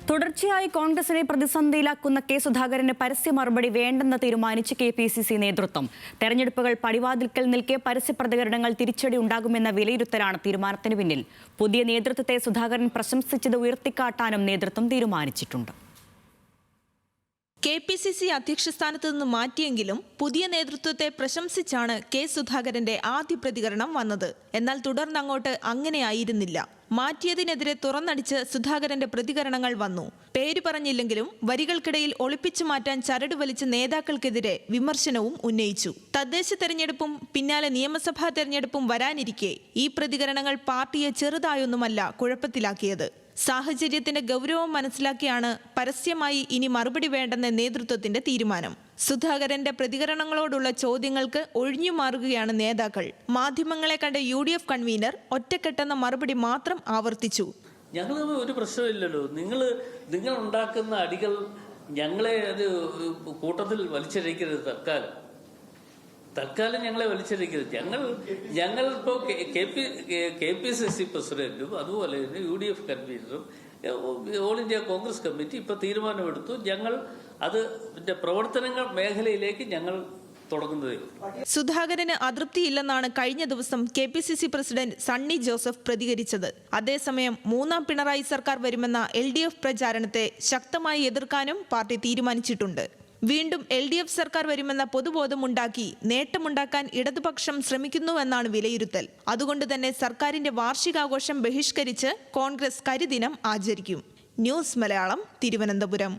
തുടർച്ചയായി കോൺഗ്രസിനെ പ്രതിസന്ധിയിലാക്കുന്ന കെ സുധാകരന് പരസ്യ മറുപടി വേണ്ടെന്ന് തീരുമാനിച്ച് KPCC നേതൃത്വം. തെരഞ്ഞെടുപ്പുകൾ പടിവാതിൽക്കൽ നിൽക്കെ പരസ്യ പ്രതികരണങ്ങൾ തിരിച്ചടി ഉണ്ടാകുമെന്ന വിലയിരുത്തലാണ് തീരുമാനത്തിന് പിന്നിൽ. പുതിയ നേതൃത്വത്തെ സുധാകരൻ പ്രശംസിച്ചത് ഉയർത്തിക്കാട്ടാനും നേതൃത്വം തീരുമാനിച്ചിട്ടുണ്ട്. KPCC അധ്യക്ഷ സ്ഥാനത്ത് നിന്ന് മാറ്റിയെങ്കിലും പുതിയ നേതൃത്വത്തെ പ്രശംസിച്ചാണ് കെ സുധാകരന്റെ ആദ്യ പ്രതികരണം വന്നത്. എന്നാൽ തുടർന്നങ്ങോട്ട് അങ്ങനെയായിരുന്നില്ല. മാറ്റിയതിനെതിരെ തുറന്നടിച്ച് സുധാകരന്റെ പ്രതികരണങ്ങൾ വന്നു. പേര് പറഞ്ഞില്ലെങ്കിലും വരികൾക്കിടയിൽ ഒളിപ്പിച്ചു മാറ്റാൻ ചരട് വലിച്ച നേതാക്കൾക്കെതിരെ വിമർശനവും ഉന്നയിച്ചു. തദ്ദേശ തെരഞ്ഞെടുപ്പും പിന്നാലെ നിയമസഭാ തെരഞ്ഞെടുപ്പും വരാനിരിക്കെ ഈ പ്രതികരണങ്ങൾ പാർട്ടിയെ ചെറുതായൊന്നുമല്ല കുഴപ്പത്തിലാക്കിയത്. സാഹചര്യത്തിന്റെ ഗൗരവം മനസ്സിലാക്കിയാണ് പരസ്യമായി ഇനി മറുപടി വേണ്ടെന്ന നേതൃത്വത്തിന്റെ തീരുമാനം. സുധാകരന്റെ പ്രതികരണങ്ങളോടുള്ള ചോദ്യങ്ങൾക്ക് ഒഴിഞ്ഞുമാറുകയാണ് നേതാക്കൾ. മാധ്യമങ്ങളെ കണ്ട UDF കൺവീനർ ഒറ്റക്കെട്ടെന്ന മറുപടി മാത്രം ആവർത്തിച്ചു. ഞങ്ങൾ ഒരു പ്രശ്നമില്ലല്ലോ, നിങ്ങൾ ഉണ്ടാക്കുന്ന അടികൾ ഞങ്ങളെ അത് കൂട്ടത്തിൽ വലിച്ചഴിക്കരുത്. തൽക്കാലം ഞങ്ങളെ വലിച്ചെടുക്കരുത്. ഞങ്ങൾ ഇപ്പോൾ KPCC പ്രസിഡന്റും അതുപോലെ തന്നെ UDF കൺവീനറും ഓൾ ഇന്ത്യ കോൺഗ്രസ് കമ്മിറ്റി ഇപ്പോൾ തീരുമാനമെടുത്തു. ഞങ്ങൾ അതിന്റെ പ്രവർത്തനങ്ങൾ മേഖലയിലേക്ക് ഞങ്ങൾ തുടങ്ങുന്നതേ. സുധാകരന് അതൃപ്തിയില്ലെന്നാണ് കഴിഞ്ഞ ദിവസം KPCC പ്രസിഡന്റ് സണ്ണി ജോസഫ് പ്രതികരിച്ചത്. അതേസമയം മൂന്നാം പിണറായി സർക്കാർ വരുമെന്ന LDF പ്രചാരണത്തെ ശക്തമായി എതിർക്കാനും പാർട്ടി തീരുമാനിച്ചിട്ടുണ്ട്. വീണ്ടും LDF സർക്കാർ വരുമെന്ന പൊതുബോധമുണ്ടാക്കി നേട്ടമുണ്ടാക്കാൻ ഇടതുപക്ഷം ശ്രമിക്കുന്നുവെന്നാണ് വിലയിരുത്തൽ. അതുകൊണ്ട് തന്നെ സർക്കാരിന്റെ വാർഷികാഘോഷം ബഹിഷ്കരിച്ച് കോൺഗ്രസ് കരിദിനം ആചരിക്കും. ന്യൂസ് മലയാളം, തിരുവനന്തപുരം.